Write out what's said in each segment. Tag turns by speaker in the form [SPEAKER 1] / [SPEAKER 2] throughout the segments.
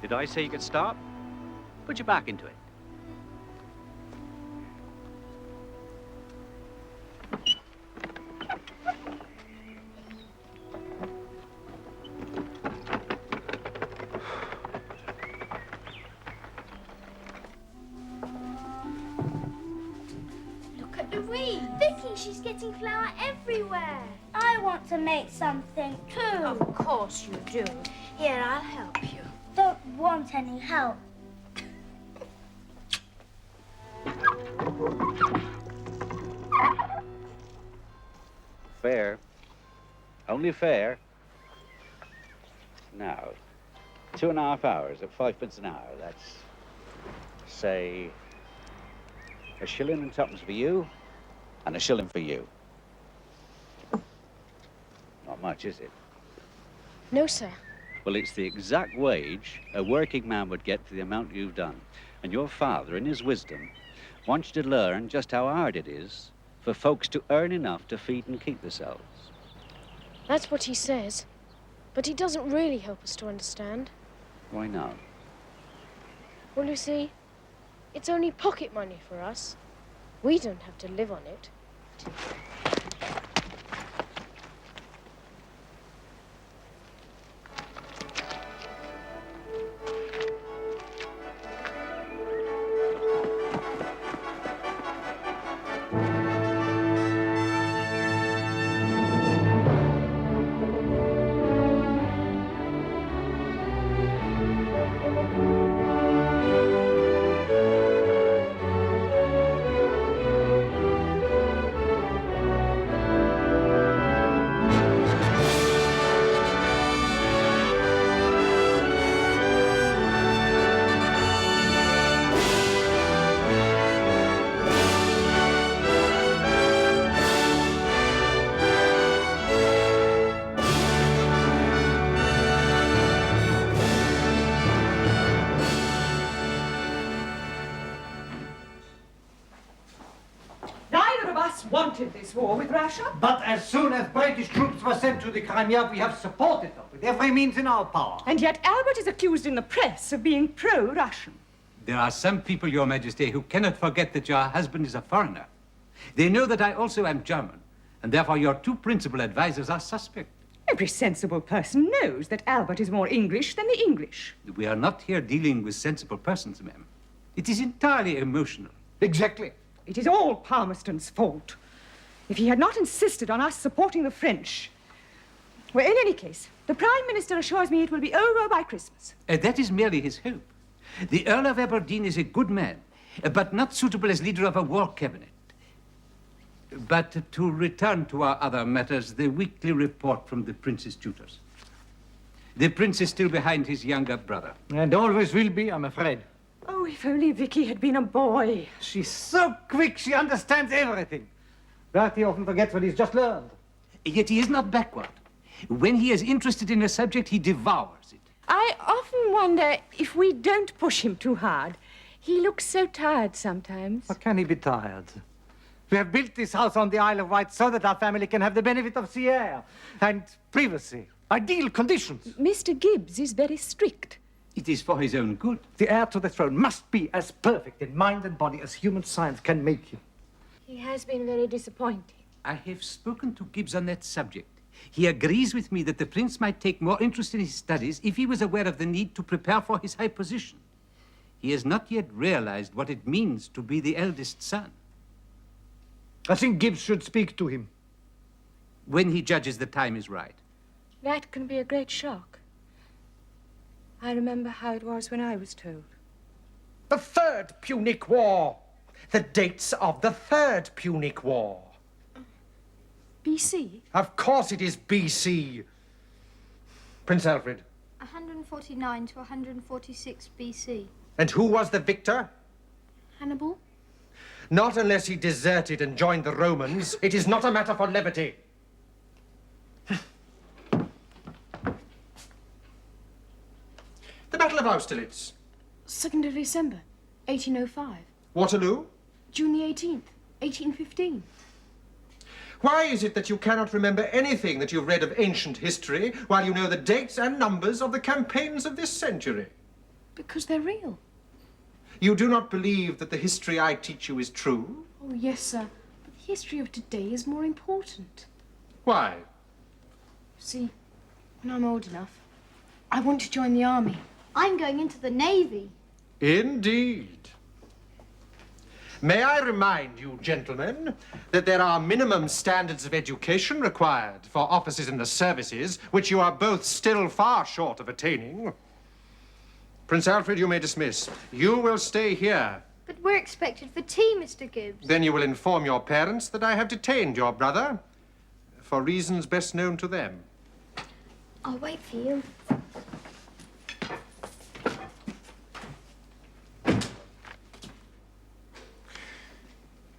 [SPEAKER 1] Did I say you could stop? Put your back into it.
[SPEAKER 2] Look at the weeds. Vicky, she's getting flour everywhere.
[SPEAKER 3] I want to make something too.
[SPEAKER 2] Of course you do. Here, I'll help you.
[SPEAKER 3] Don't want any help.
[SPEAKER 1] Fair. Only fair. Now, 2.5 hours at 5p an hour. That's, say, 1 shilling and twopence for you, and 1 shilling for you. Not much, is it?
[SPEAKER 4] No, sir.
[SPEAKER 1] Well, it's the exact wage a working man would get for the amount you've done. And your father, in his wisdom, wants you to learn just how hard it is for folks to earn enough to feed and keep themselves.
[SPEAKER 4] That's what he says. But he doesn't really help us to understand.
[SPEAKER 1] Why not?
[SPEAKER 4] Well, you see, it's only pocket money for us. We don't have to live on it.
[SPEAKER 5] Wanted this war with Russia.
[SPEAKER 6] But as soon as British troops were sent to the Crimea, we have supported them with every means in our power.
[SPEAKER 5] And yet Albert is accused in the press of being pro-Russian.
[SPEAKER 7] There are some people, Your Majesty, who cannot forget that your husband is a foreigner. They know that I also am German, and therefore your two principal advisors are suspect.
[SPEAKER 5] Every sensible person knows that Albert is more English than the English.
[SPEAKER 7] We are not here dealing with sensible persons, ma'am. It is entirely emotional.
[SPEAKER 6] Exactly.
[SPEAKER 5] It is all Palmerston's fault. If he had not insisted on us supporting the French... Well, in any case, the Prime Minister assures me it will be over by Christmas.
[SPEAKER 7] That is merely his hope. The Earl of Aberdeen is a good man, but not suitable as leader of a war cabinet. But to return to our other matters, the weekly report from the Prince's tutors. The Prince is still behind his younger brother.
[SPEAKER 6] And always will be, I'm afraid.
[SPEAKER 5] Oh, if only Vicky had been a boy.
[SPEAKER 6] She's so quick, she understands everything. But he often forgets what he's just learned.
[SPEAKER 7] Yet he is not backward. When he is interested in a subject, he devours it.
[SPEAKER 5] I often wonder if we don't push him too hard. He looks so tired sometimes.
[SPEAKER 6] How can he be tired? We have built this house on the Isle of Wight so that our family can have the benefit of sea air and privacy, ideal conditions.
[SPEAKER 5] Mr. Gibbs is very strict.
[SPEAKER 7] It is for his own good.
[SPEAKER 6] The heir to the throne must be as perfect in mind and body as human science can make him.
[SPEAKER 5] He has been very disappointing.
[SPEAKER 7] I have spoken to Gibbs on that subject. He agrees with me that the Prince might take more interest in his studies if he was aware of the need to prepare for his high position. He has not yet realized what it means to be the eldest son.
[SPEAKER 6] I think Gibbs should speak to him.
[SPEAKER 7] When he judges the time is right.
[SPEAKER 5] That can be a great shock. I remember how it was when I was told.
[SPEAKER 8] The Third Punic War. The dates of the Third Punic War.
[SPEAKER 4] BC?
[SPEAKER 8] Of course it is BC. Prince Alfred.
[SPEAKER 2] 149 to 146 BC.
[SPEAKER 8] And who was the victor?
[SPEAKER 2] Hannibal?
[SPEAKER 8] Not unless he deserted and joined the Romans. It is not a matter for levity. The Battle of Austerlitz.
[SPEAKER 4] 2nd of December, 1805.
[SPEAKER 8] Waterloo.
[SPEAKER 4] June the 18th, 1815.
[SPEAKER 8] Why is it that you cannot remember anything that you've read of ancient history while you know the dates and numbers of the campaigns of this century?
[SPEAKER 4] Because they're real.
[SPEAKER 8] You do not believe that the history I teach you is true?
[SPEAKER 4] Oh, yes, sir. But the history of today is more important.
[SPEAKER 8] Why?
[SPEAKER 4] See, when I'm old enough, I want to join the army.
[SPEAKER 2] I'm going into the Navy.
[SPEAKER 8] Indeed. May I remind you, gentlemen, that there are minimum standards of education required for officers in the services, which you are both still far short of attaining. Prince Alfred, you may dismiss. You will stay here.
[SPEAKER 2] But we're expected for tea, Mr. Gibbs.
[SPEAKER 8] Then you will inform your parents that I have detained your brother for reasons best known to them.
[SPEAKER 2] I'll wait for you.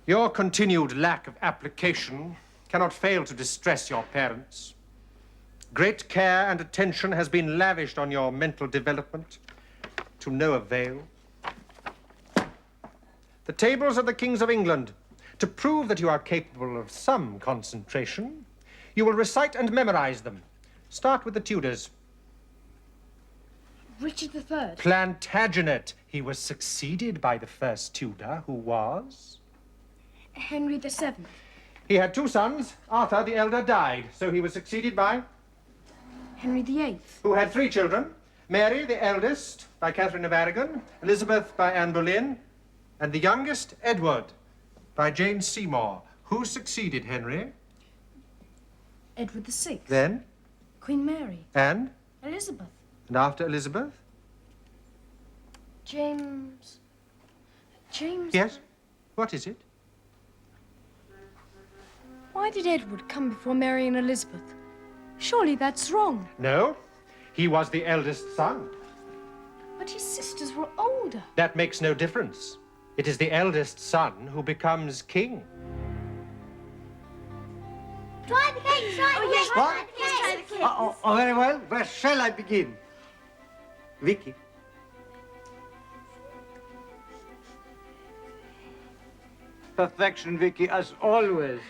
[SPEAKER 8] Your continued lack of application cannot fail to distress your parents. Great care and attention has been lavished on your mental development, to no avail. The tables of the kings of England, to prove that you are capable of some concentration, you will recite and memorize them. Start with the Tudors.
[SPEAKER 4] Richard III.
[SPEAKER 8] Plantagenet. He was succeeded by the first Tudor, who was...
[SPEAKER 4] Henry VII.
[SPEAKER 8] He had two sons. Arthur, the elder, died, so he was succeeded by...
[SPEAKER 4] Henry VIII.
[SPEAKER 8] Who had three children. Mary, the eldest, by Catherine of Aragon, Elizabeth by Anne Boleyn, and the youngest, Edward, by Jane Seymour. Who succeeded Henry?
[SPEAKER 4] Edward VI.
[SPEAKER 8] Then?
[SPEAKER 4] Queen Mary.
[SPEAKER 8] And?
[SPEAKER 4] Elizabeth.
[SPEAKER 8] And after Elizabeth?
[SPEAKER 4] James...
[SPEAKER 8] Yes? What is it?
[SPEAKER 4] Why did Edward come before Mary and Elizabeth? Surely that's wrong.
[SPEAKER 8] No. He was the eldest son.
[SPEAKER 4] But his sisters were older.
[SPEAKER 8] That makes no difference. It is the eldest son who becomes king.
[SPEAKER 2] Try the cake, try the cake.
[SPEAKER 6] What?
[SPEAKER 2] Try the cake.
[SPEAKER 6] Oh, very well. Where shall I begin? Vicky. Perfection, Vicky, as always.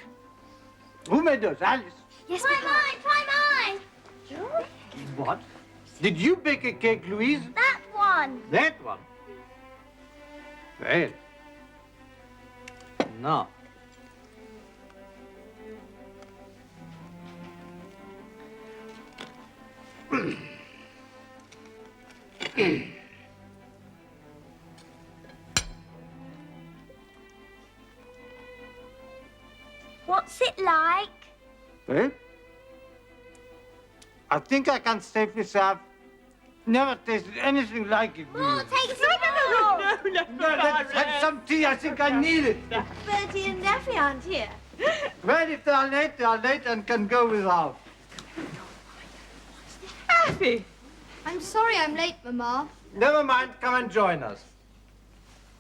[SPEAKER 6] Who made those? Alice?
[SPEAKER 2] Yes, try mine.
[SPEAKER 6] What? Did you bake a cake, Louise?
[SPEAKER 2] That one.
[SPEAKER 6] That one? Well. Now.
[SPEAKER 3] What's it like?
[SPEAKER 6] Well, I think I can safely say I've never tasted anything like it.
[SPEAKER 2] More, take some more.
[SPEAKER 6] Let's have some tea. I think I need it.
[SPEAKER 2] Bertie and Daffy aren't here.
[SPEAKER 6] Well, if they are late and can go without.
[SPEAKER 5] Happy.
[SPEAKER 2] I'm sorry I'm late, Mama.
[SPEAKER 6] Never mind, come and join us.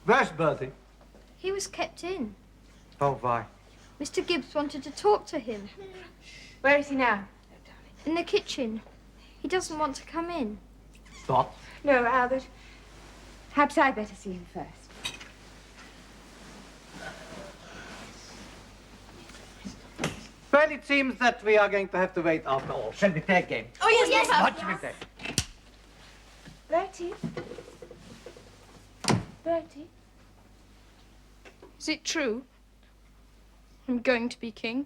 [SPEAKER 6] Where's Bertie?
[SPEAKER 2] He was kept in.
[SPEAKER 6] Oh, why?
[SPEAKER 2] Mr. Gibbs wanted to talk to him.
[SPEAKER 5] Where is he now?
[SPEAKER 2] In the kitchen. He doesn't want to come in.
[SPEAKER 6] What?
[SPEAKER 5] No, Albert. Perhaps I'd better see him first.
[SPEAKER 6] Well, it seems that we are going to have to wait after all. Shall we take game?
[SPEAKER 5] Oh, yes,
[SPEAKER 6] What shall we take?
[SPEAKER 4] Bertie? Bertie? Is it true? I'm going to be king?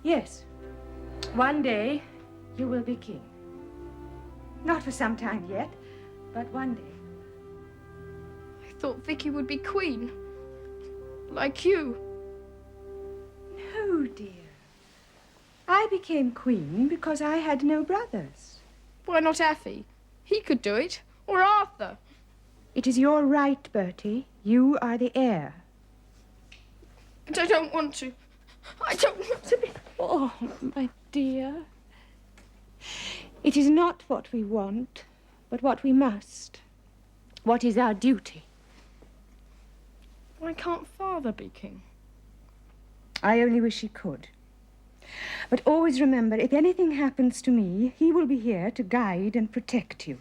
[SPEAKER 5] Yes. One day, you will be king. Not for some time yet, but one day.
[SPEAKER 4] I thought Vicky would be queen. Like you.
[SPEAKER 5] No, dear. I became queen because I had no brothers.
[SPEAKER 4] Why not Affy? He could do it. Or Arthur.
[SPEAKER 5] It is your right, Bertie. You are the heir.
[SPEAKER 4] But I don't want to. I don't want to be...
[SPEAKER 5] Oh, my dear. It is not what we want, but what we must. What is our duty.
[SPEAKER 4] Why can't Father be king?
[SPEAKER 5] I only wish he could. But always remember, if anything happens to me, he will be here to guide and protect you.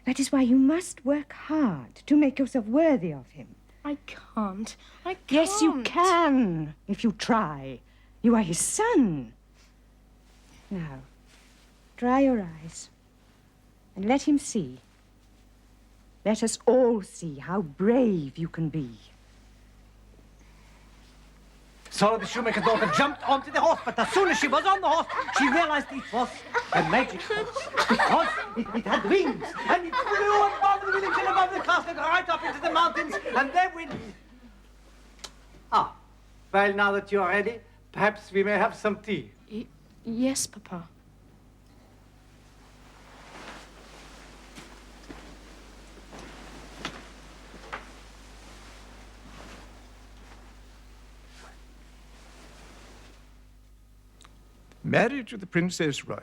[SPEAKER 5] That is why you must work hard to make yourself worthy of him.
[SPEAKER 4] I can't. I can't.
[SPEAKER 5] Yes, you can, if you try. You are his son. Now, dry your eyes and let him see Let us all see how brave you can be.
[SPEAKER 6] So the shoemaker's daughter jumped onto the horse, but as soon as she was on the horse, she realized it was a magic horse. Because it had wings, and it flew above the village and above the castle, right up into the mountains, and there went... Ah, well, now that you're ready, perhaps we may have some tea.
[SPEAKER 4] Yes, Papa.
[SPEAKER 9] Married to the Princess Royal?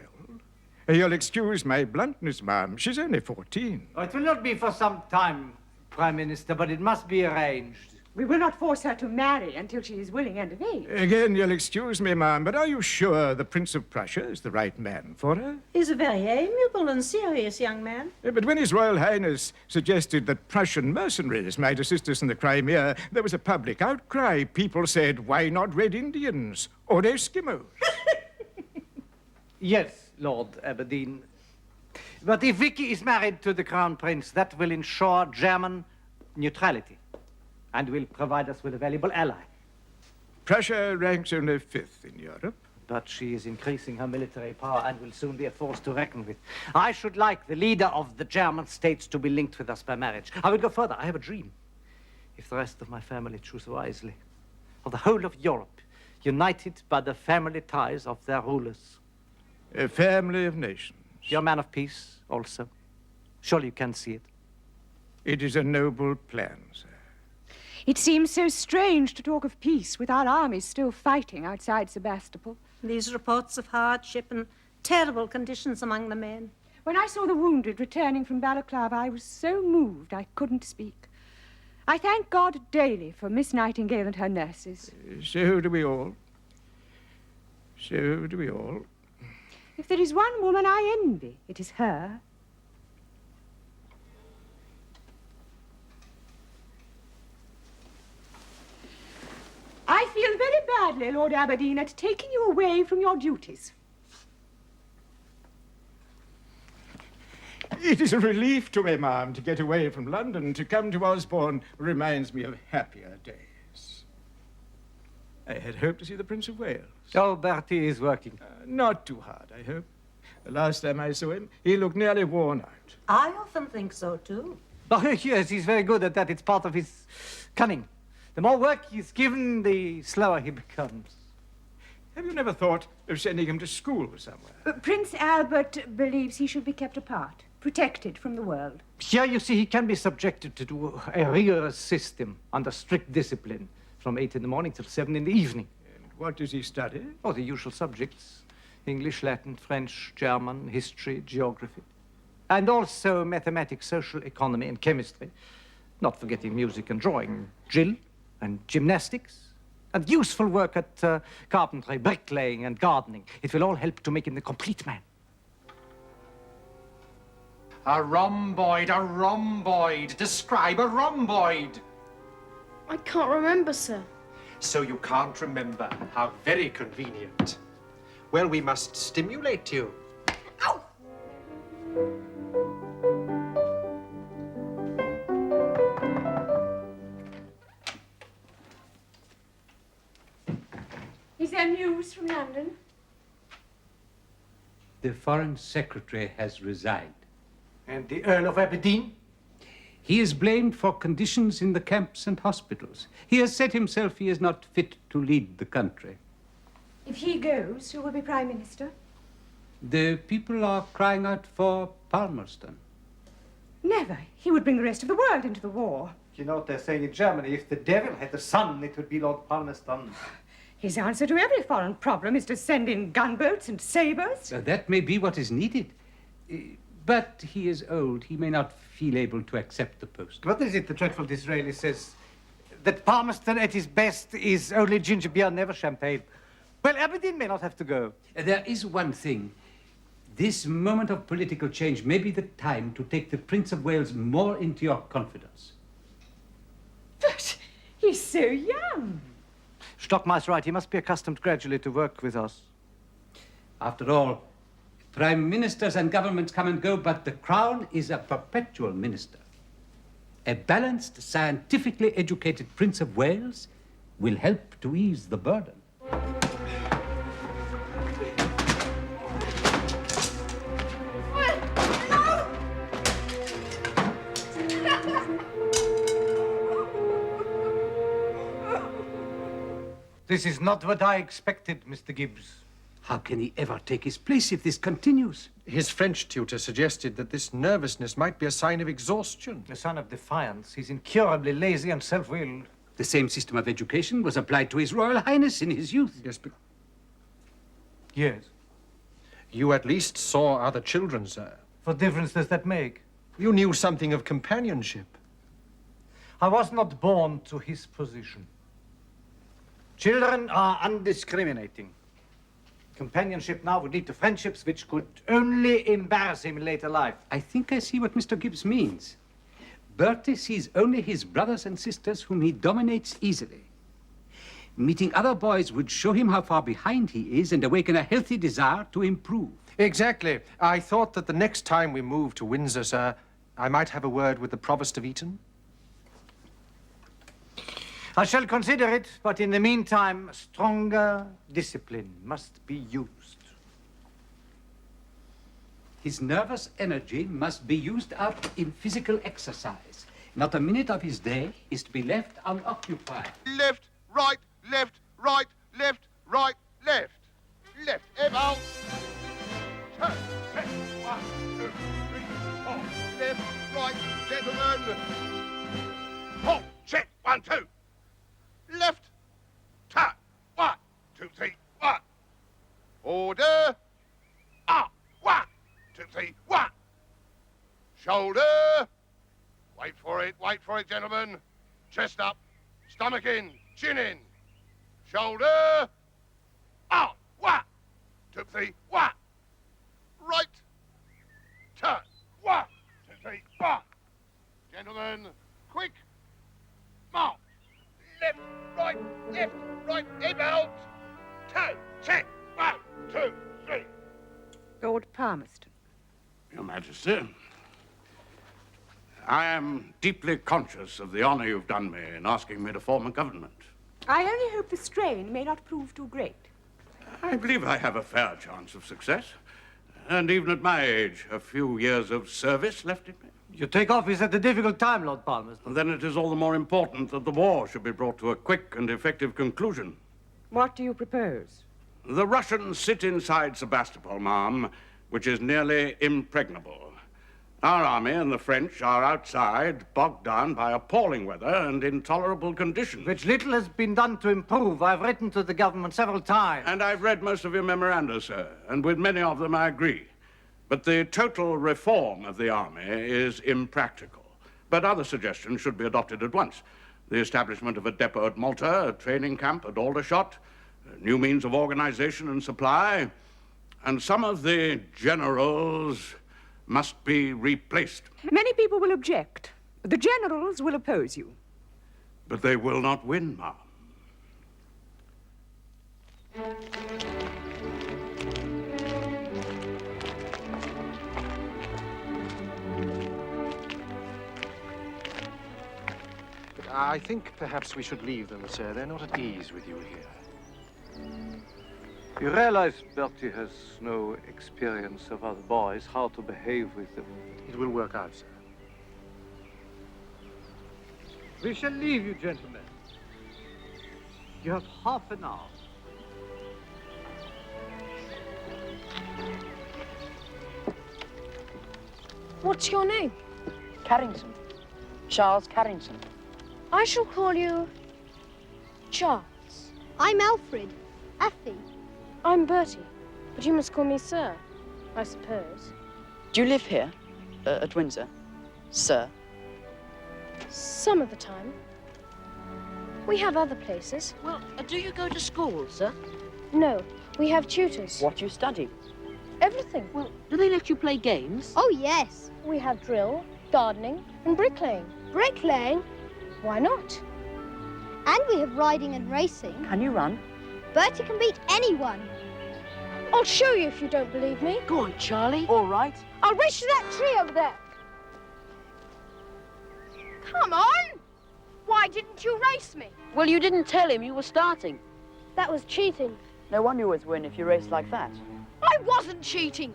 [SPEAKER 9] You'll excuse my bluntness, ma'am. She's only 14.
[SPEAKER 6] Oh, it will not be for some time, Prime Minister, but it must be arranged.
[SPEAKER 5] We will not force her to marry until she is willing and of age.
[SPEAKER 9] Again, you'll excuse me, ma'am, but are you sure the Prince of Prussia is the right man for her?
[SPEAKER 10] He's a very amiable and serious young man.
[SPEAKER 9] But when His Royal Highness suggested that Prussian mercenaries might assist us in the Crimea, there was a public outcry. People said, why not Red Indians or Eskimos?
[SPEAKER 6] Yes, Lord Aberdeen. But if Vicky is married to the Crown Prince, that will ensure German neutrality and will provide us with a valuable ally.
[SPEAKER 9] Prussia ranks only 5th in Europe.
[SPEAKER 6] But she is increasing her military power and will soon be a force to reckon with. I should like the leader of the German states to be linked with us by marriage. I will go further. I have a dream. If the rest of my family choose wisely, of the whole of Europe, united by the family ties of their rulers.
[SPEAKER 9] A family of nations.
[SPEAKER 6] You're a man of peace also. Surely you can see it.
[SPEAKER 9] It is a noble plan, sir.
[SPEAKER 5] It seems so strange to talk of peace with our armies still fighting outside Sebastopol.
[SPEAKER 10] These reports of hardship and terrible conditions among the men.
[SPEAKER 5] When I saw the wounded returning from Balaclava, I was so moved I couldn't speak. I thank God daily for Miss Nightingale and her nurses.
[SPEAKER 9] So do we all. So do we all.
[SPEAKER 5] If there is one woman I envy, it is her. I feel very badly, Lord Aberdeen, at taking you away from your duties.
[SPEAKER 9] It is a relief to me, ma'am, to get away from London. To come to Osborne reminds me of happier days. I had hoped to see the Prince of Wales.
[SPEAKER 6] Oh, Bertie is working.
[SPEAKER 9] Not too hard, I hope. The last time I saw him, he looked nearly worn out.
[SPEAKER 10] I often think so, too.
[SPEAKER 6] Oh, yes, he's very good at that. It's part of his cunning. The more work he's given, the slower he becomes.
[SPEAKER 9] Have you never thought of sending him to school somewhere?
[SPEAKER 5] Prince Albert believes he should be kept apart, protected from the world.
[SPEAKER 6] Here, you see, he can be subjected to a rigorous system under strict discipline from 8 in the morning till 7 in the evening.
[SPEAKER 9] And what does he study?
[SPEAKER 6] Oh, the usual subjects. English, Latin, French, German, history, geography. And also mathematics, social economy, and chemistry. Not forgetting music and drawing, drill and gymnastics. And useful work at carpentry, bricklaying, and gardening. It will all help to make him the complete man.
[SPEAKER 8] A rhomboid, a rhomboid. Describe a rhomboid.
[SPEAKER 4] I can't remember, sir.
[SPEAKER 8] So you can't remember. How very convenient. Well, we must stimulate you. Ow!
[SPEAKER 5] Is there news from London?
[SPEAKER 7] The Foreign Secretary has resigned.
[SPEAKER 6] And the Earl of Aberdeen?
[SPEAKER 7] He is blamed for conditions in the camps and hospitals. He has said himself he is not fit to lead the country.
[SPEAKER 5] If he goes, who will be Prime Minister?
[SPEAKER 7] The people are crying out for Palmerston.
[SPEAKER 5] Never. He would bring the rest of the world into the war.
[SPEAKER 6] You know what they're saying in Germany? If the devil had a son, it would be Lord Palmerston.
[SPEAKER 5] His answer to every foreign problem is to send in gunboats and sabres.
[SPEAKER 7] That may be what is needed. But he is old. He may not feel able to accept the post.
[SPEAKER 6] What is it the dreadful Disraeli says? That Palmerston at his best is only ginger beer, never champagne. Well, Aberdeen may not have to go.
[SPEAKER 7] There is one thing. This moment of political change may be the time to take the Prince of Wales more into your confidence.
[SPEAKER 5] But he's so young.
[SPEAKER 6] Stockmar's right. He must be accustomed gradually to work with us.
[SPEAKER 7] After all, prime ministers and governments come and go, but the crown is a perpetual minister. A balanced, scientifically educated Prince of Wales will help to ease the burden.
[SPEAKER 6] This is not what I expected, Mr. Gibbs.
[SPEAKER 7] How can he ever take his place if this continues?
[SPEAKER 8] His French tutor suggested that this nervousness might be a sign of exhaustion.
[SPEAKER 6] A son of defiance. He's incurably lazy and self-willed.
[SPEAKER 7] The same system of education was applied to His Royal Highness in his youth.
[SPEAKER 8] Yes, but
[SPEAKER 6] Yes.
[SPEAKER 8] you at least saw other children, sir.
[SPEAKER 6] What difference does that make?
[SPEAKER 8] You knew something of companionship.
[SPEAKER 6] I was not born to his position. Children are undiscriminating. Companionship now would lead to friendships which could only embarrass him in later life.
[SPEAKER 7] I think I see what Mr. Gibbs means. Bertie sees only his brothers and sisters whom he dominates easily. Meeting other boys would show him how far behind he is and awaken a healthy desire to improve.
[SPEAKER 8] Exactly. I thought that the next time we moved to Windsor, sir, I might have a word with the Provost of Eton.
[SPEAKER 6] I shall consider it, but in the meantime, stronger discipline must be used.
[SPEAKER 7] His nervous energy must be used up in physical exercise. Not a minute of his day is to be left unoccupied.
[SPEAKER 11] Left, right, left, right, left, right, left. Left, out. Turn, set, 1, 2, 3, 4. Left, right, gentlemen. Halt, check, 1, 2. Left, turn, 1, 2, 3, 1. Order, up, 1, 2, 3, 1. Shoulder, wait for it, gentlemen. Chest up, stomach in, chin in. Shoulder, up, 1, 2, 3, 1. Right, turn, 1, 2, 3, 1. Gentlemen, quick, march. Left, right, about. Turn, check, 1, 2, 3.
[SPEAKER 5] Lord Palmerston.
[SPEAKER 12] Your Majesty, I am deeply conscious of the honor you've done me in asking me to form a government.
[SPEAKER 5] I only hope the strain may not prove too great.
[SPEAKER 12] I believe I have a fair chance of success. And even at my age, a few years of service left in me.
[SPEAKER 6] You take office at a difficult time, Lord Palmerston.
[SPEAKER 12] Then it is all the more important that the war should be brought to a quick and effective conclusion.
[SPEAKER 5] What do you propose?
[SPEAKER 12] The Russians sit inside Sebastopol, ma'am, which is nearly impregnable. Our army and the French are outside, bogged down by appalling weather and intolerable conditions.
[SPEAKER 6] Which little has been done to improve. I've written to the government several times.
[SPEAKER 12] And I've read most of your memoranda, sir, and with many of them I agree. But the total reform of the army is impractical. But other suggestions should be adopted at once. The establishment of a depot at Malta, a training camp at Aldershot, new means of organization and supply, and some of the generals must be replaced.
[SPEAKER 5] Many people will object. The generals will oppose you.
[SPEAKER 12] But they will not win, ma'am.
[SPEAKER 8] I think perhaps we should leave them, sir. They're not at ease with you here.
[SPEAKER 13] You realize Bertie has no experience of other boys, how to behave with them.
[SPEAKER 8] It will work out, sir.
[SPEAKER 6] We shall leave you, gentlemen. You have half an hour.
[SPEAKER 4] What's your name?
[SPEAKER 14] Carrington. Charles Carrington.
[SPEAKER 4] I shall call you Charles.
[SPEAKER 2] I'm Alfred. Effie.
[SPEAKER 4] I'm Bertie, but you must call me Sir, I suppose.
[SPEAKER 14] Do you live here, at Windsor, sir?
[SPEAKER 4] Some of the time. We have other places.
[SPEAKER 14] Well, do you go to school, sir?
[SPEAKER 4] No, we have tutors.
[SPEAKER 14] What do you study?
[SPEAKER 4] Everything.
[SPEAKER 14] Well, do they let you play games?
[SPEAKER 2] Oh, yes.
[SPEAKER 4] We have drill, gardening, and bricklaying.
[SPEAKER 2] Bricklaying.
[SPEAKER 4] Why not?
[SPEAKER 2] And we have riding and racing.
[SPEAKER 14] Can you run?
[SPEAKER 2] Bertie can beat anyone.
[SPEAKER 4] I'll show you if you don't believe me.
[SPEAKER 14] Go on, Charlie. All right.
[SPEAKER 4] I'll race to that tree over there. Come on! Why didn't you race me?
[SPEAKER 14] Well, you didn't tell him you were starting.
[SPEAKER 4] That was cheating.
[SPEAKER 14] No wonder you always win if you race like that.
[SPEAKER 4] I wasn't cheating.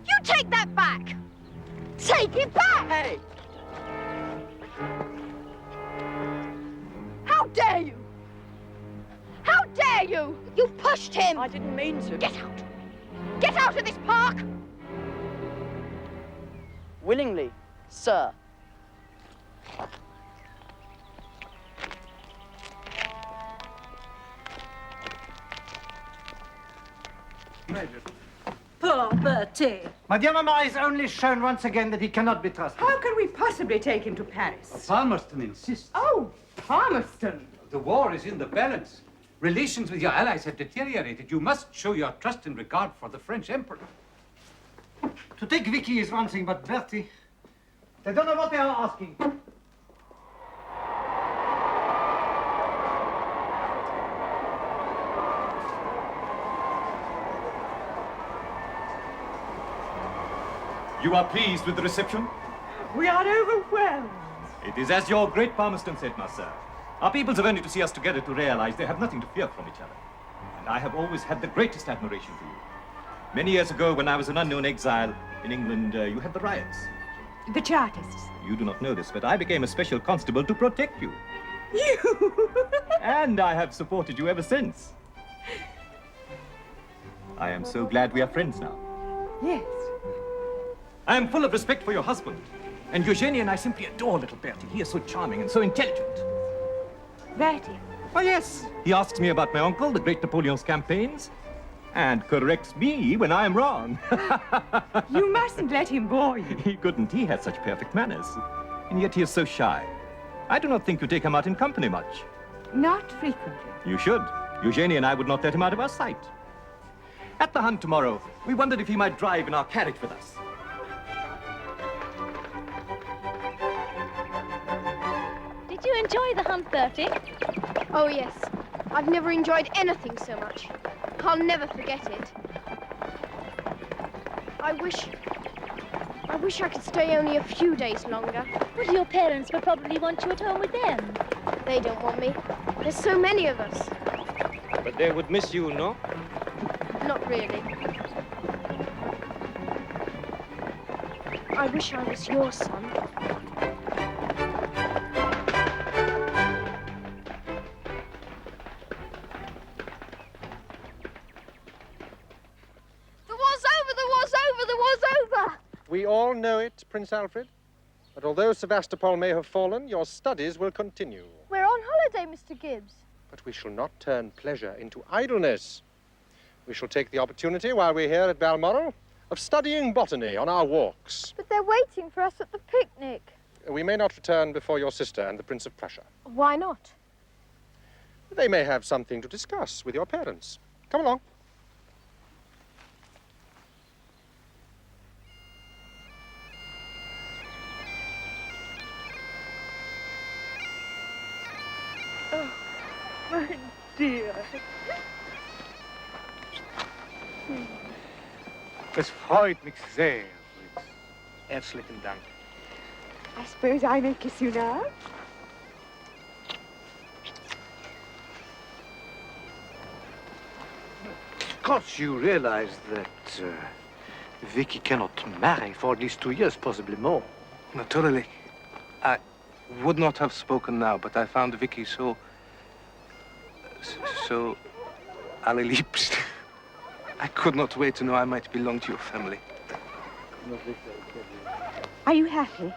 [SPEAKER 4] You take that back. Take it back!
[SPEAKER 14] Hey!
[SPEAKER 4] How dare you? How dare you? You pushed him.
[SPEAKER 14] I didn't mean to.
[SPEAKER 4] Get out. Get out of this park.
[SPEAKER 14] Willingly, sir.
[SPEAKER 10] Poor Bertie.
[SPEAKER 6] My dear Mamma has only shown once again that he cannot be trusted.
[SPEAKER 5] How can we possibly take him to Paris?
[SPEAKER 7] Palmerston insists.
[SPEAKER 5] Oh, Palmerston.
[SPEAKER 7] The war is in the balance. Relations with your allies have deteriorated. You must show your trust and regard for the French Emperor.
[SPEAKER 6] To take Vicky is one thing, but Bertie, they don't know what they are asking.
[SPEAKER 15] You are pleased with the reception?
[SPEAKER 5] We are overwhelmed.
[SPEAKER 15] It is as your great Palmerston said, my sir. Our peoples have only to see us together to realize they have nothing to fear from each other. And I have always had the greatest admiration for you. Many years ago, when I was an unknown exile in England, you had the riots.
[SPEAKER 5] The Chartists.
[SPEAKER 15] You do not know this, but I became a special constable to protect you.
[SPEAKER 5] You?
[SPEAKER 15] And I have supported you ever since. I am so glad we are friends now.
[SPEAKER 5] Yes.
[SPEAKER 15] I am full of respect for your husband. And Eugenie and I simply adore little Bertie. He is so charming and so intelligent.
[SPEAKER 5] Bertie?
[SPEAKER 15] Oh, yes. He asks me about my uncle, the great Napoleon's campaigns, and corrects me when I am wrong.
[SPEAKER 5] You mustn't let him bore you.
[SPEAKER 15] He couldn't. He has such perfect manners. And yet he is so shy. I do not think you take him out in company much.
[SPEAKER 5] Not frequently.
[SPEAKER 15] You should. Eugenie and I would not let him out of our sight. At the hunt tomorrow, we wondered if he might drive in our carriage with us.
[SPEAKER 2] Did you enjoy the hunt, Bertie?
[SPEAKER 4] Oh, yes. I've never enjoyed anything so much. I'll never forget it. I wish I could stay only a few days longer.
[SPEAKER 2] Well, your parents will probably want you at home with them.
[SPEAKER 4] They don't want me. There's so many of us.
[SPEAKER 16] But they would miss you, no?
[SPEAKER 4] Not really. I wish I was your son.
[SPEAKER 8] We all know it, Prince Alfred. But although Sevastopol may have fallen, your studies will continue.
[SPEAKER 2] We're on holiday, Mr. Gibbs.
[SPEAKER 8] But we shall not turn pleasure into idleness. We shall take the opportunity while we're here at Balmoral of studying botany on our walks.
[SPEAKER 2] But they're waiting for us at the picnic.
[SPEAKER 8] We may not return before your sister and the Prince of Prussia.
[SPEAKER 4] Why not?
[SPEAKER 8] They may have something to discuss with your parents. Come along.
[SPEAKER 5] My dear.
[SPEAKER 17] Es freut mich sehr, Fritz. Herzlichen Dank.
[SPEAKER 5] I suppose I may kiss you now?
[SPEAKER 17] Of course, you realize that Vicky cannot marry for at least 2 years, possibly more. Naturally. I would not have spoken now, but I found Vicky so allerliebst. I could not wait to know I might belong to your family.
[SPEAKER 5] Are you happy?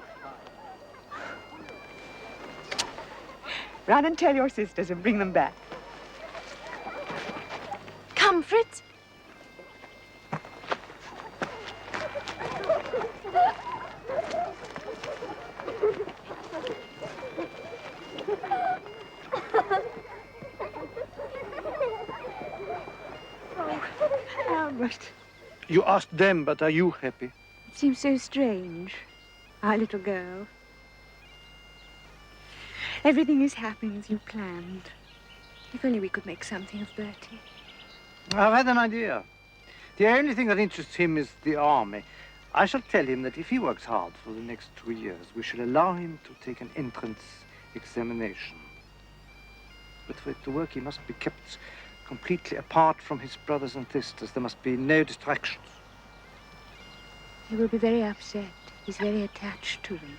[SPEAKER 5] Run and tell your sisters and bring them back.
[SPEAKER 4] Come, Fritz.
[SPEAKER 5] Albert.
[SPEAKER 17] You asked them, but are you happy?
[SPEAKER 5] It seems so strange. Our little girl. Everything is happening as you planned. If only we could make something of Bertie.
[SPEAKER 17] I've had an idea. The only thing that interests him is the army. I shall tell him that if he works hard for the next 2 years, we shall allow him to take an entrance examination. But for it to work, he must be kept completely apart from his brothers and sisters. There must be no distractions.
[SPEAKER 5] He will be very upset. He's very attached to them.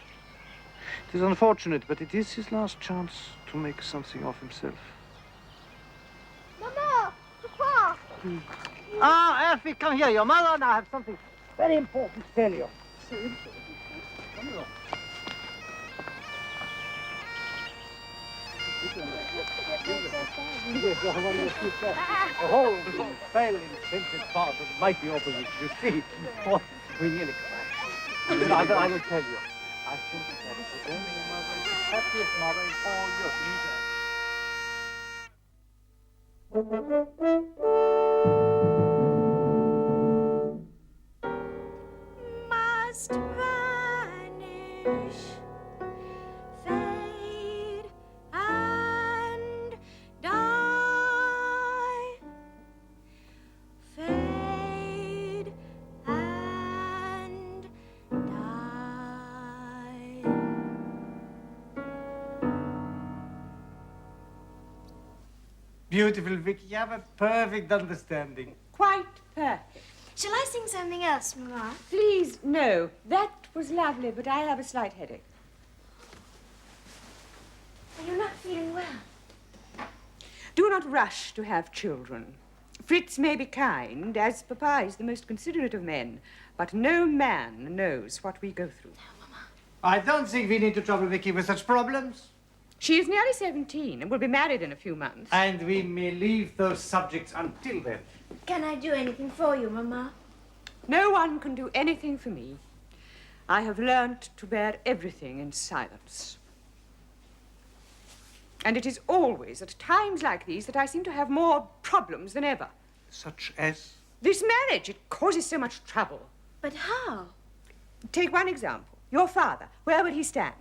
[SPEAKER 17] It is unfortunate, but it is his last chance to make something of himself.
[SPEAKER 2] Mama, Papa.
[SPEAKER 6] Ah, Elfie, come here. Your mother and I have something very important to tell you. Come along. The whole fairly scented part of the mighty opposition, you see. Oh, we nearly crashed. I will tell you. I think that the only mother, the happiest mother in all Europe.
[SPEAKER 3] Must vanish, fade, and die. Fade and die.
[SPEAKER 6] Beautiful, Vicky. You have a perfect understanding.
[SPEAKER 5] Quite perfect.
[SPEAKER 2] Shall I sing something else, Mama?
[SPEAKER 5] Please, no. That was lovely, but I have a slight headache.
[SPEAKER 2] Are you not feeling well?
[SPEAKER 5] Do not rush to have children. Fritz may be kind, as Papa is the most considerate of men, but no man knows what we go through.
[SPEAKER 6] I don't think we need to trouble Vicky with such problems.
[SPEAKER 5] She is nearly 17 and will be married in a few months.
[SPEAKER 6] And we may leave those subjects until then.
[SPEAKER 2] Can I do anything for you, Mama?
[SPEAKER 5] No one can do anything for me. I have learnt to bear everything in silence. And it is always at times like these that I seem to have more problems than ever.
[SPEAKER 17] Such as?
[SPEAKER 5] This marriage, it causes so much trouble.
[SPEAKER 2] But how?
[SPEAKER 5] Take one example. Your father, where would he stand?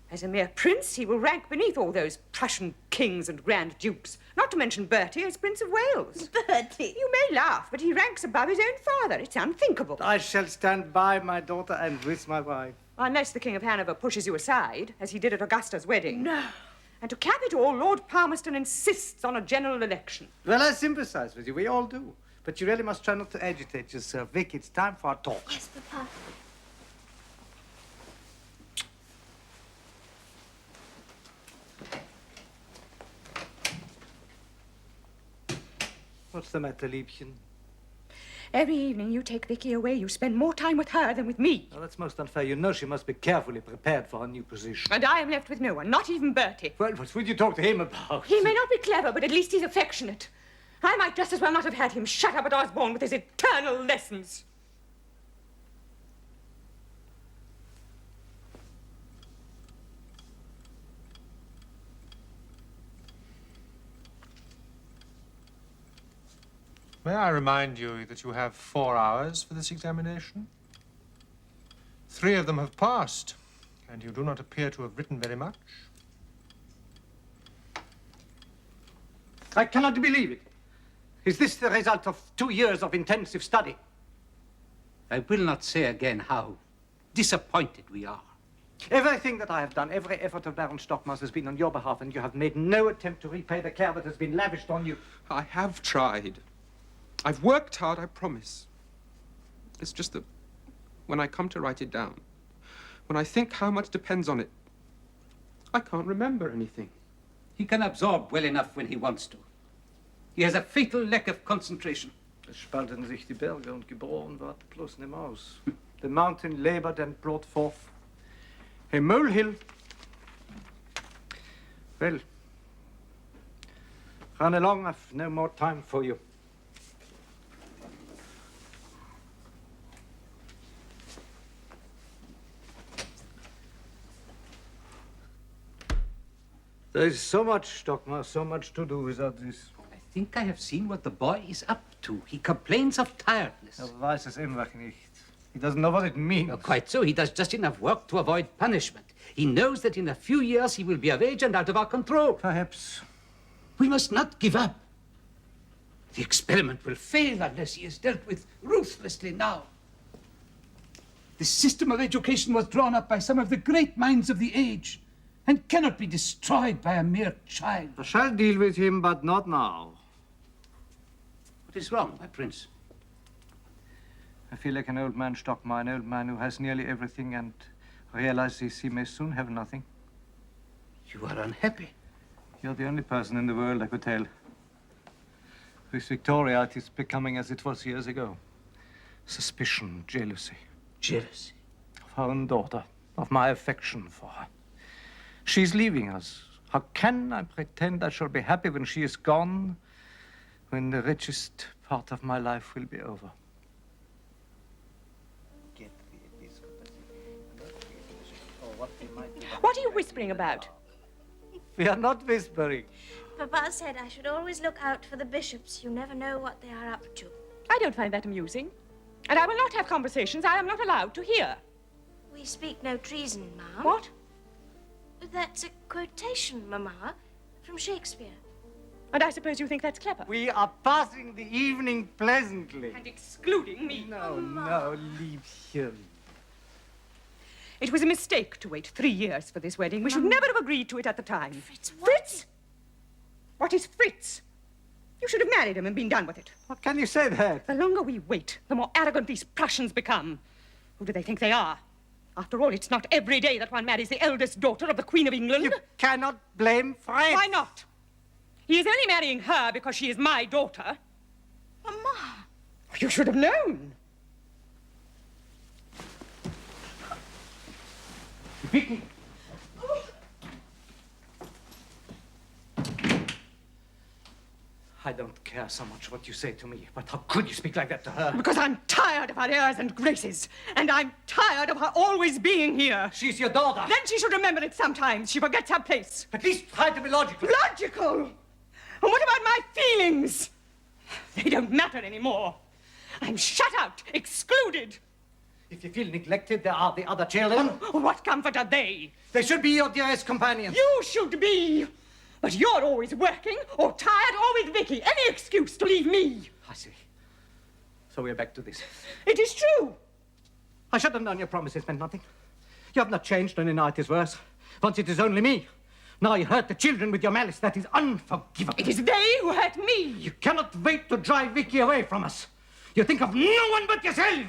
[SPEAKER 5] As a mere prince, he will rank beneath all those Prussian kings and grand dukes, not to mention Bertie as Prince of Wales.
[SPEAKER 2] Bertie?
[SPEAKER 5] You may laugh, but he ranks above his own father. It's unthinkable.
[SPEAKER 6] I shall stand by my daughter and with my wife.
[SPEAKER 5] Unless the King of Hanover pushes you aside, as he did at Augusta's wedding.
[SPEAKER 2] No.
[SPEAKER 5] And to cap it all, Lord Palmerston insists on a general election.
[SPEAKER 6] Well, I sympathize with you. We all do. But you really must try not to agitate yourself. Vic, it's time for a talk.
[SPEAKER 2] Yes, Papa.
[SPEAKER 6] What's the matter, Liebchen?
[SPEAKER 5] Every evening you take Vicky away, you spend more time with her than with me.
[SPEAKER 6] Well, that's most unfair. You know she must be carefully prepared for her new position.
[SPEAKER 5] And I am left with no one, not even Bertie.
[SPEAKER 6] Well, what would you talk to him about?
[SPEAKER 5] He may not be clever, but at least he's affectionate. I might just as well not have had him shut up at Osborne with his eternal lessons.
[SPEAKER 8] May I remind you that you have 4 hours for this examination? 3 of them have passed, and you do not appear to have written very much.
[SPEAKER 6] I cannot believe it. Is this the result of 2 years of intensive study?
[SPEAKER 7] I will not say again how disappointed we are.
[SPEAKER 6] Everything that I have done, every effort of Baron Stockmars has been on your behalf, and you have made no attempt to repay the care that has been lavished on you.
[SPEAKER 18] I have tried. I've worked hard, I promise. It's just that when I come to write it down, when I think how much depends on it, I can't remember anything.
[SPEAKER 7] He can absorb well enough when he wants to. He has a fatal lack of concentration.
[SPEAKER 17] Es spalten sich die Berge und geboren ward bloß ne Maus.
[SPEAKER 6] The mountain labored and brought forth a molehill. Well, run along. I've no more time for you. There is so much, Stockmar, so much to do without this.
[SPEAKER 7] I think I have seen what the boy is up to. He complains of tiredness.
[SPEAKER 6] Weiß es immer nicht. He doesn't know what it means.
[SPEAKER 7] Oh, quite so. He does just enough work to avoid punishment. He knows that in a few years he will be of age and out of our control.
[SPEAKER 6] Perhaps.
[SPEAKER 7] We must not give up. The experiment will fail unless he is dealt with ruthlessly now. This system of education was drawn up by some of the great minds of the age and cannot be destroyed by a mere child.
[SPEAKER 6] I shall deal with him, but not now.
[SPEAKER 7] What is wrong, my prince?
[SPEAKER 17] I feel like an old man, Stockmar, an old man who has nearly everything and realizes he may soon have nothing.
[SPEAKER 7] You are unhappy.
[SPEAKER 17] You're the only person in the world I could tell. With Victoria, it is becoming as it was years ago. Suspicion, jealousy.
[SPEAKER 7] Jealousy?
[SPEAKER 17] Of her own daughter, of my affection for her. She's leaving us. How can I pretend I shall be happy when she is gone, when the richest part of my life will be over?
[SPEAKER 5] What are you whispering about?
[SPEAKER 6] We are not whispering.
[SPEAKER 2] Papa said I should always look out for the bishops. You never know what they are up to.
[SPEAKER 5] I don't find that amusing. And I will not have conversations I am not allowed to hear.
[SPEAKER 2] We speak no treason, Ma'am.
[SPEAKER 5] What?
[SPEAKER 2] That's a quotation, Mamma, from Shakespeare.
[SPEAKER 5] And I suppose you think that's clever?
[SPEAKER 6] We are passing the evening pleasantly.
[SPEAKER 5] And excluding me.
[SPEAKER 6] No, leave him.
[SPEAKER 5] It was a mistake to wait 3 years for this wedding. We should never have agreed to it at the time.
[SPEAKER 2] Fritz,
[SPEAKER 5] Fritz? What is Fritz? You should have married him and been done with it.
[SPEAKER 6] How can you say that?
[SPEAKER 5] The longer we wait, the more arrogant these Prussians become. Who do they think they are? After all, it's not every day that one marries the eldest daughter of the Queen of England.
[SPEAKER 6] You cannot blame Fritz.
[SPEAKER 5] Why not? He is only marrying her because she is my daughter.
[SPEAKER 2] Mamma.
[SPEAKER 5] You should have known.
[SPEAKER 6] Vicky. I don't care so much what you say to me, but how could you speak like that to her?
[SPEAKER 5] Because I'm tired of her airs and graces. And I'm tired of her always being here.
[SPEAKER 6] She's your daughter.
[SPEAKER 5] Then she should remember it sometimes. She forgets her place.
[SPEAKER 6] At least try to be logical.
[SPEAKER 5] Logical? And what about my feelings? They don't matter anymore. I'm shut out, excluded.
[SPEAKER 6] If you feel neglected, there are the other children.
[SPEAKER 5] What comfort are they?
[SPEAKER 6] They should be your dearest companions.
[SPEAKER 5] You should be. But you're always working, or tired, or with Vicky. Any excuse to leave me.
[SPEAKER 6] I see. So we're back to this.
[SPEAKER 5] It is true.
[SPEAKER 6] I should have known your promises meant nothing. You have not changed, and now it is worse. Once it is only me. Now you hurt the children with your malice. That is unforgivable.
[SPEAKER 5] It is they who hurt me.
[SPEAKER 6] You cannot wait to drive Vicky away from us. You think of no one but yourself.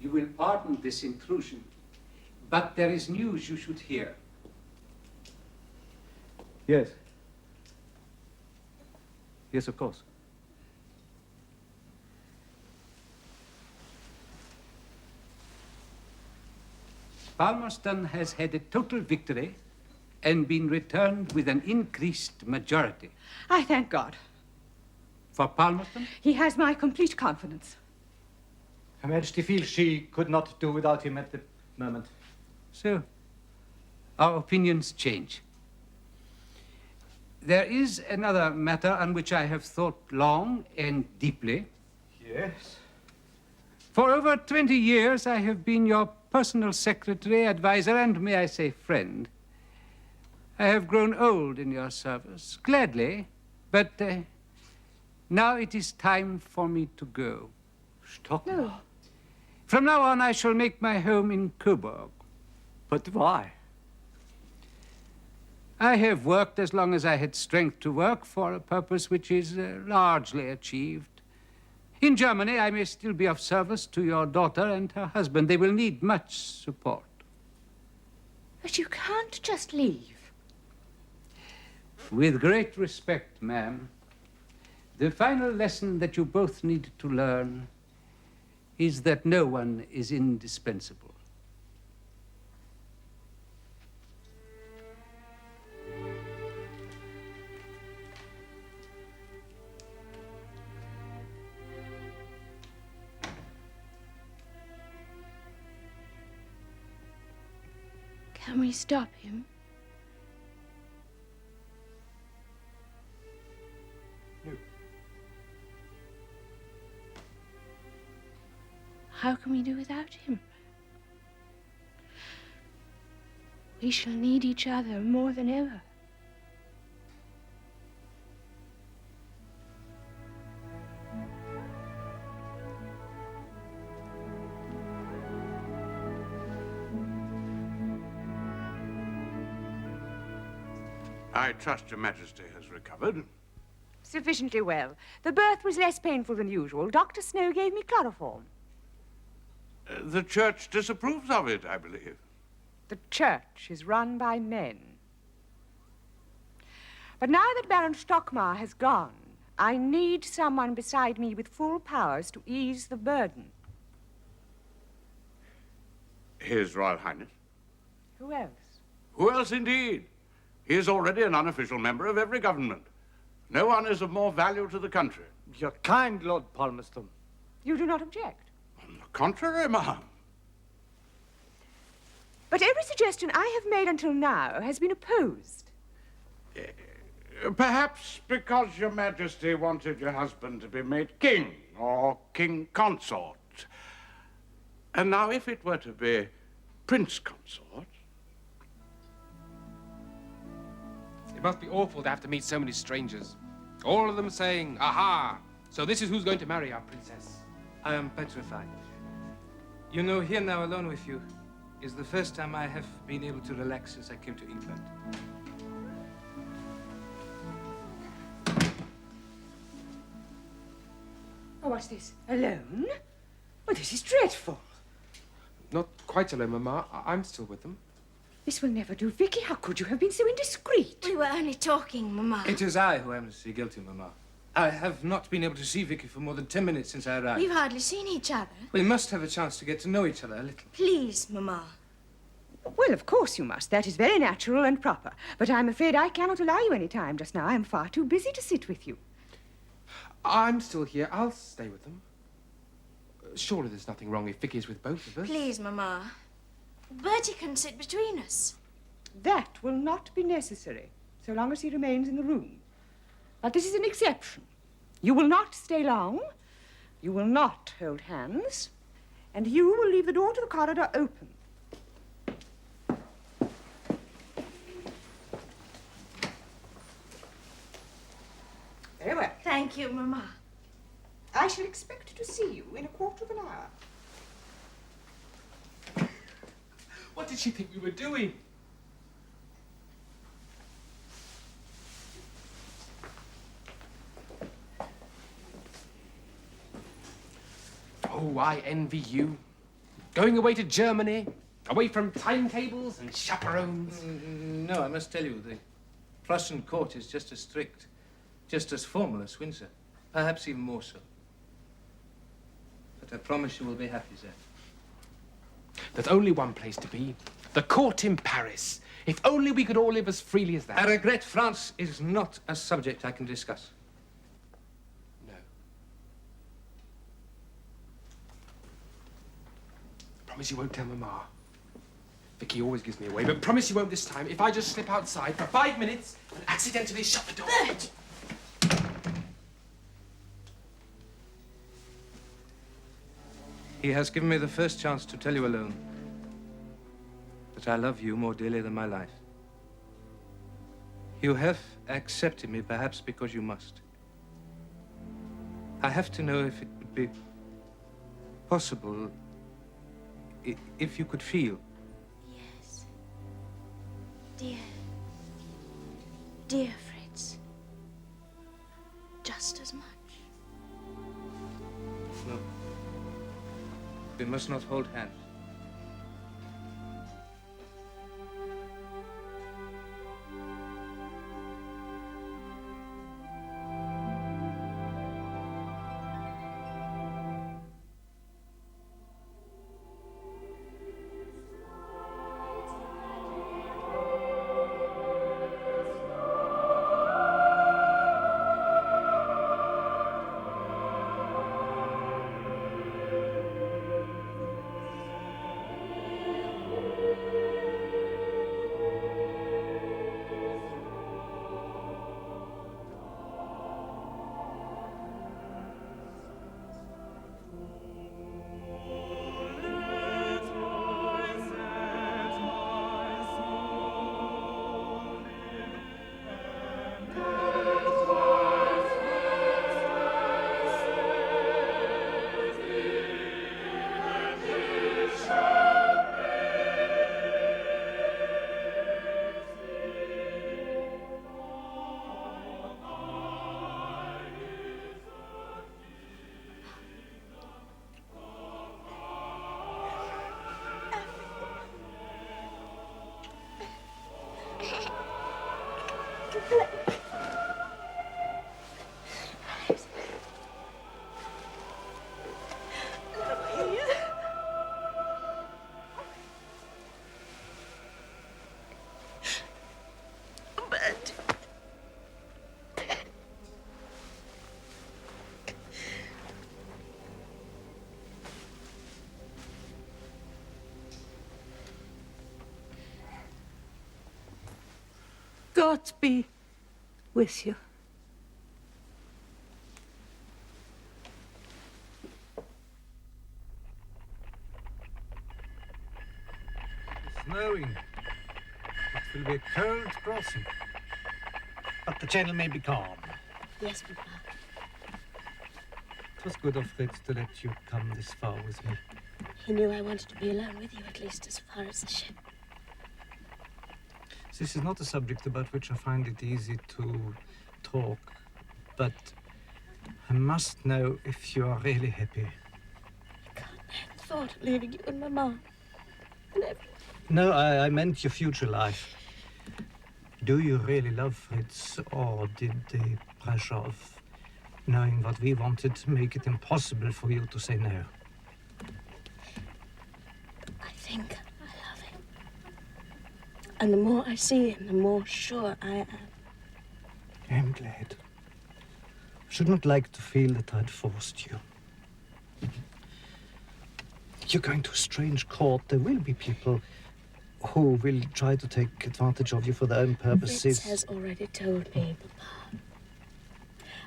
[SPEAKER 7] You will pardon this intrusion, but there is news you should hear.
[SPEAKER 17] Yes. Yes, of course.
[SPEAKER 7] Palmerston has had a total victory and been returned with an increased majority.
[SPEAKER 5] I thank God.
[SPEAKER 7] For Palmerston?
[SPEAKER 5] He has my complete confidence.
[SPEAKER 6] Her Majesty feels she could not do without him at the moment.
[SPEAKER 7] So, our opinions change. There is another matter on which I have thought long and deeply.
[SPEAKER 6] Yes?
[SPEAKER 7] For over 20 years, I have been your personal secretary, advisor, and, may I say, friend. I have grown old in your service, gladly, but now it is time for me to go.
[SPEAKER 6] Stockmar.
[SPEAKER 5] No.
[SPEAKER 7] From now on, I shall make my home in Coburg.
[SPEAKER 6] But why?
[SPEAKER 7] I have worked as long as I had strength to work for a purpose which is largely achieved. In Germany, I may still be of service to your daughter and her husband. They will need much support.
[SPEAKER 5] But you can't just leave.
[SPEAKER 7] With great respect, ma'am, the final lesson that you both need to learn is that no one is indispensable.
[SPEAKER 4] Can we stop him?
[SPEAKER 6] No.
[SPEAKER 4] How can we do without him? We shall need each other more than ever.
[SPEAKER 12] I trust Your Majesty has recovered.
[SPEAKER 19] Sufficiently well. The birth was less painful than usual. Dr. Snow gave me chloroform.
[SPEAKER 12] The Church disapproves of it, I believe.
[SPEAKER 19] The church is run by men. But now that Baron Stockmar has gone, I need someone beside me with full powers to ease the burden.
[SPEAKER 12] His Royal Highness.
[SPEAKER 19] Who else?
[SPEAKER 12] Who else, indeed? He is already an unofficial member of every government. No one is of more value to the country.
[SPEAKER 6] You're kind, Lord Palmerston.
[SPEAKER 19] You do not object?
[SPEAKER 12] On the contrary, ma'am.
[SPEAKER 19] But every suggestion I have made until now has been opposed.
[SPEAKER 12] Perhaps because Your Majesty wanted your husband to be made king or king consort. And now if it were to be prince consort.
[SPEAKER 18] It must be awful to have to meet so many strangers. All of them saying, aha, so this is who's going to marry our princess.
[SPEAKER 17] I am petrified. You know, here now alone with you is the first time I have been able to relax since I came to England.
[SPEAKER 19] Oh, what's this? Alone? Well, this is dreadful.
[SPEAKER 18] Not quite alone, Mamma. I'm still with them.
[SPEAKER 19] This will never do. Vicky, how could you have been so indiscreet?
[SPEAKER 2] We were only talking, Mamma.
[SPEAKER 17] It is I who am guilty, Mamma. I have not been able to see Vicky for more than 10 minutes since I arrived.
[SPEAKER 2] We've hardly seen each other.
[SPEAKER 17] We must have a chance to get to know each other a little.
[SPEAKER 2] Please, Mamma.
[SPEAKER 19] Well, of course you must. That is very natural and proper. But I'm afraid I cannot allow you any time just now. I'm far too busy to sit with you.
[SPEAKER 18] I'm still here. I'll stay with them. Surely there's nothing wrong if Vicky is with both of us.
[SPEAKER 2] Please, Mamma. Bertie can sit between us.
[SPEAKER 19] That will not be necessary, so long as he remains in the room. But this is an exception. You will not stay long. You will not hold hands. And you will leave the door to the corridor open. Very well.
[SPEAKER 2] Thank you, Mamma.
[SPEAKER 19] I shall expect to see you in a quarter of an hour.
[SPEAKER 18] What did she think we were doing? Oh, I envy you. Going away to Germany, away from timetables and chaperones.
[SPEAKER 17] No, I must tell you, the Prussian court is just as strict, just as formal as Windsor. Perhaps even more so. But I promise you will be happy there.
[SPEAKER 18] There's only one place to be. The court in Paris. If only we could all live as freely as that.
[SPEAKER 17] I regret France is not a subject I can discuss.
[SPEAKER 18] No. Promise you won't tell Mamma. Vicky always gives me away, but promise you won't this time. If I just slip outside for 5 minutes and accidentally shut the door.
[SPEAKER 2] Bert!
[SPEAKER 17] He has given me the first chance to tell you alone that I love you more dearly than my life. You have accepted me, perhaps because you must. I have to know if it would be possible, if you could feel.
[SPEAKER 2] Yes. Dear Fritz. Just as much.
[SPEAKER 17] No. We must not hold hands.
[SPEAKER 10] God be with you.
[SPEAKER 6] Snowing. It will be a cold crossing. But the channel may be calm.
[SPEAKER 2] Yes, Papa.
[SPEAKER 6] It was good of Fritz to let you come this far with me.
[SPEAKER 2] He knew I wanted to be alone with you, at least as far as the ship.
[SPEAKER 6] This is not a subject about which I find it easy to talk, but I must know if you are really happy.
[SPEAKER 2] I can't bear the thought of leaving you and Mama. And everything.
[SPEAKER 6] No, I meant your future life. Do you really love Fritz, or did the pressure of knowing what we wanted make it impossible for you to say no?
[SPEAKER 2] I think I love him. And the more I see him, the more sure I am.
[SPEAKER 6] I'm glad. I should not like to feel that I'd forced you. You're going to a strange court. There will be people who will try to take advantage of you for their own purposes.
[SPEAKER 2] Fritz has already told me, Papa.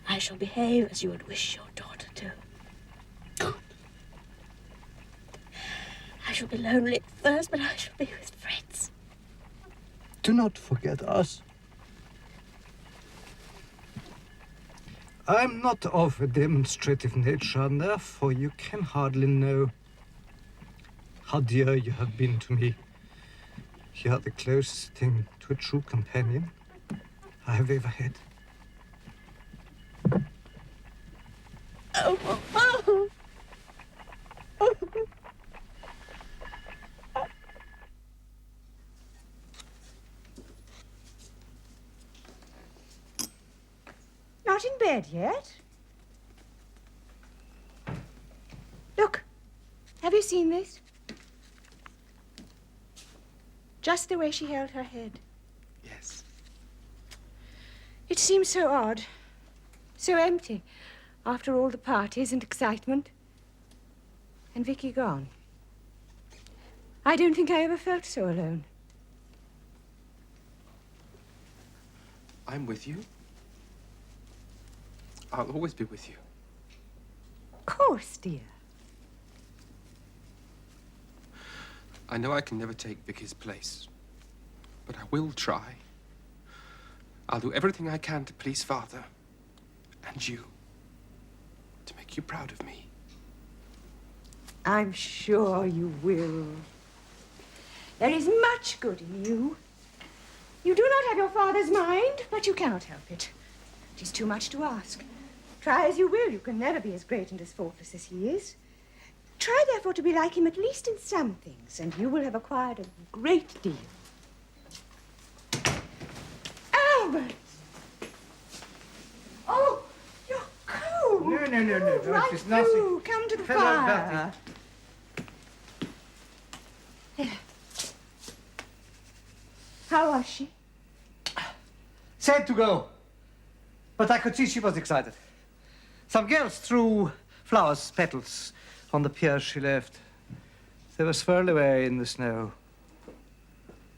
[SPEAKER 2] I shall behave as you would wish your daughter to.
[SPEAKER 6] Good.
[SPEAKER 2] I shall be lonely at first, but I shall be with Fritz.
[SPEAKER 6] Do not forget us. I'm not of a demonstrative nature, and therefore you can hardly know how dear you have been to me. You are the closest thing to a true companion I have ever had.
[SPEAKER 2] Oh, Papa!
[SPEAKER 19] Not in bed yet? Look, have you seen this? Just the way she held her head.
[SPEAKER 17] Yes.
[SPEAKER 19] It seems so odd, so empty, after all the parties and excitement. And Vicky gone. I don't think I ever felt so alone.
[SPEAKER 18] I'm with you. I'll always be with you.
[SPEAKER 19] Of course, dear.
[SPEAKER 18] I know I can never take Vicky's place, but I will try. I'll do everything I can to please Father and you, to make you proud of me.
[SPEAKER 19] I'm sure you will. There is much good in you. You do not have your father's mind, but you cannot help it. It is too much to ask. Try as you will, you can never be as great and as faultless as he is. Try, therefore, to be like him, at least in some things, and you will have acquired a great deal. Albert! Oh, you're cold.
[SPEAKER 6] No.
[SPEAKER 19] Right
[SPEAKER 6] It's nothing.
[SPEAKER 19] through. Come to the
[SPEAKER 6] Hello,
[SPEAKER 19] fire. There. How was she?
[SPEAKER 6] Sad to go, but I could see she was excited. Some girls threw flowers, petals, on the pier she left. They were swirled away in the snow.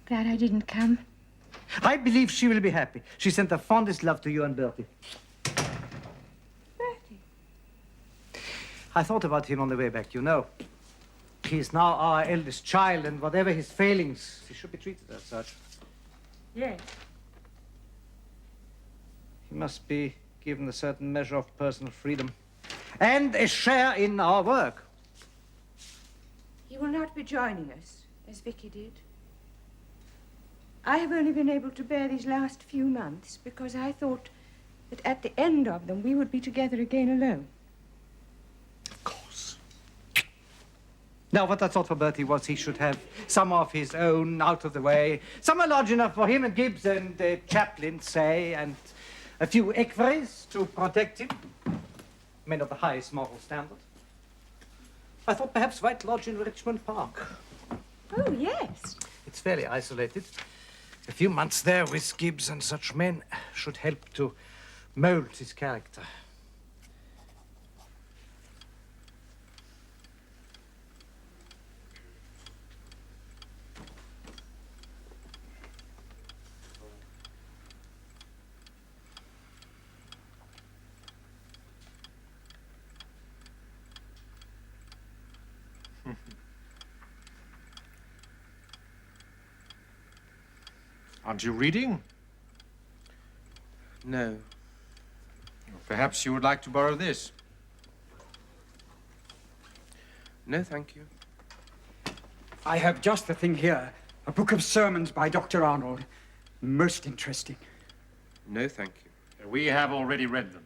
[SPEAKER 19] Glad I didn't come.
[SPEAKER 6] I believe she will be happy. She sent the fondest love to you and Bertie.
[SPEAKER 19] Bertie?
[SPEAKER 6] I thought about him on the way back, you know. He is now our eldest child, and whatever his failings, he should be treated as such.
[SPEAKER 19] Yes.
[SPEAKER 6] He must be given a certain measure of personal freedom and a share in our work.
[SPEAKER 19] He will not be joining us, as Vicky did. I have only been able to bear these last few months because I thought that at the end of them we would be together again alone.
[SPEAKER 6] Of course. Now, what I thought for Bertie was he should have some of his own out of the way, somewhere large enough for him and Gibbs and the chaplain, say, and a few equerries to protect him, men of the highest moral standard. I thought perhaps White Lodge in Richmond Park.
[SPEAKER 19] Oh, yes.
[SPEAKER 6] It's fairly isolated. A few months there with Gibbs and such men should help to mold his character.
[SPEAKER 8] Aren't you reading?
[SPEAKER 17] No.
[SPEAKER 8] Perhaps you would like to borrow this.
[SPEAKER 17] No, thank you.
[SPEAKER 20] I have just the thing here. A book of sermons by Dr. Arnold. Most interesting.
[SPEAKER 17] No, thank you.
[SPEAKER 8] We have already read them.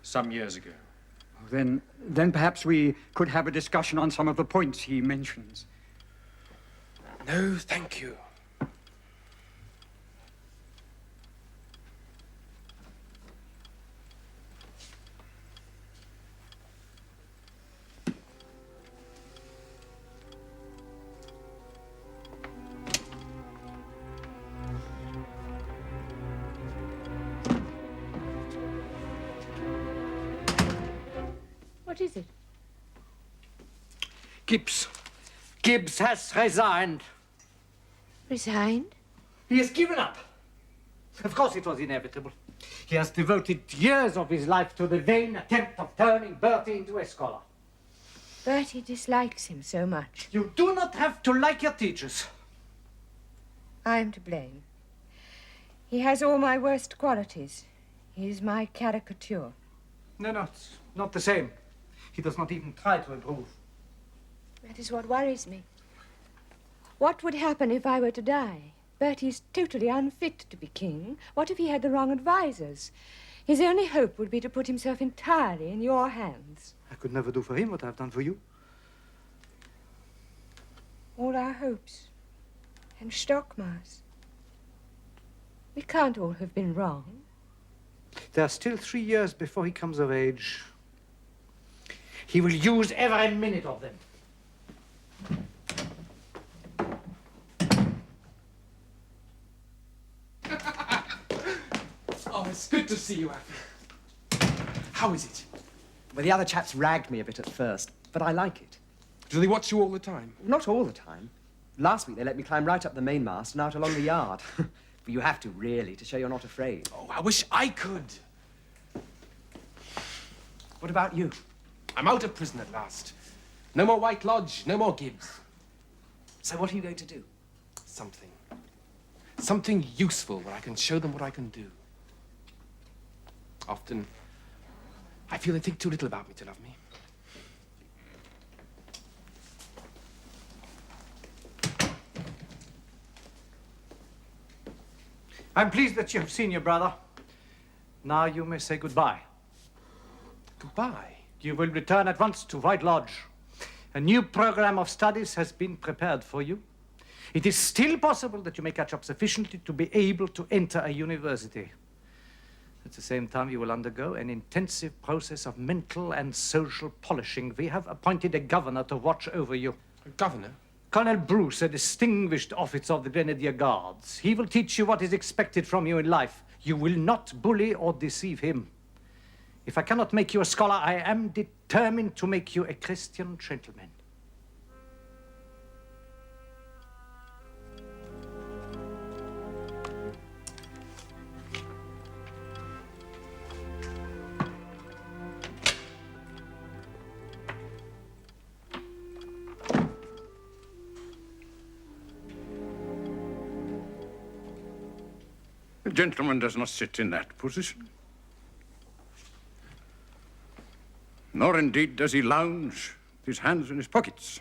[SPEAKER 8] Some years ago.
[SPEAKER 20] Then perhaps we could have a discussion on some of the points he mentions.
[SPEAKER 17] No, thank you.
[SPEAKER 4] What is it?
[SPEAKER 6] Gibbs. Gibbs has resigned.
[SPEAKER 4] Resigned?
[SPEAKER 6] He has given up. Of course it was inevitable. He has devoted years of his life to the vain attempt of turning Bertie into a scholar.
[SPEAKER 5] Bertie dislikes him so much.
[SPEAKER 6] You do not have to like your teachers.
[SPEAKER 5] I'm to blame. He has all my worst qualities. He is my caricature.
[SPEAKER 6] No, it's not the same. He does not even try to improve.
[SPEAKER 5] That is what worries me. What would happen if I were to die? Bertie's totally unfit to be king. What if he had the wrong advisers? His only hope would be to put himself entirely in your hands.
[SPEAKER 6] I could never do for him what I've done for you.
[SPEAKER 5] All our hopes. And Stockmar's. We can't all have been wrong.
[SPEAKER 6] There are still 3 years before he comes of age. He will use every minute of them.
[SPEAKER 21] Oh, it's good to see you, Effie. How is it?
[SPEAKER 22] Well, the other chaps ragged me a bit at first, but I like it.
[SPEAKER 18] Do they watch you all the time?
[SPEAKER 22] Not all the time. Last week, they let me climb right up the mainmast and out along the yard. But you have to, really, to show you're not afraid.
[SPEAKER 21] Oh, I wish I could.
[SPEAKER 22] What about you?
[SPEAKER 18] I'm out of prison at last. No more White Lodge, no more Gibbs.
[SPEAKER 22] So what are you going to do?
[SPEAKER 18] Something. Something useful where I can show them what I can do. Often, I feel they think too little about me to love me.
[SPEAKER 6] I'm pleased that you have seen your brother. Now you may say goodbye.
[SPEAKER 18] Goodbye?
[SPEAKER 6] You will return at once to White Lodge. A new program of studies has been prepared for you. It is still possible that you may catch up sufficiently to be able to enter a university. At the same time, you will undergo an intensive process of mental and social polishing. We have appointed a governor to watch over you.
[SPEAKER 18] A governor?
[SPEAKER 6] Colonel Bruce, a distinguished officer of the Grenadier Guards. He will teach you what is expected from you in life. You will not bully or deceive him. If I cannot make you a scholar, I am determined to make you a Christian gentleman.
[SPEAKER 12] The gentleman does not sit in that position. Nor indeed does he lounge with his hands in his pockets.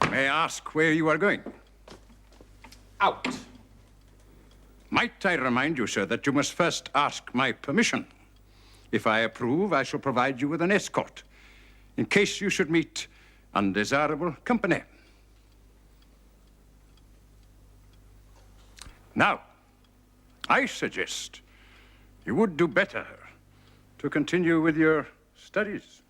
[SPEAKER 12] May I ask where you are going?
[SPEAKER 18] Out.
[SPEAKER 12] Might I remind you, sir, that you must first ask my permission. If I approve, I shall provide you with an escort.
[SPEAKER 7] in case you should meet undesirable company. Now, I suggest you would do better to continue with your studies.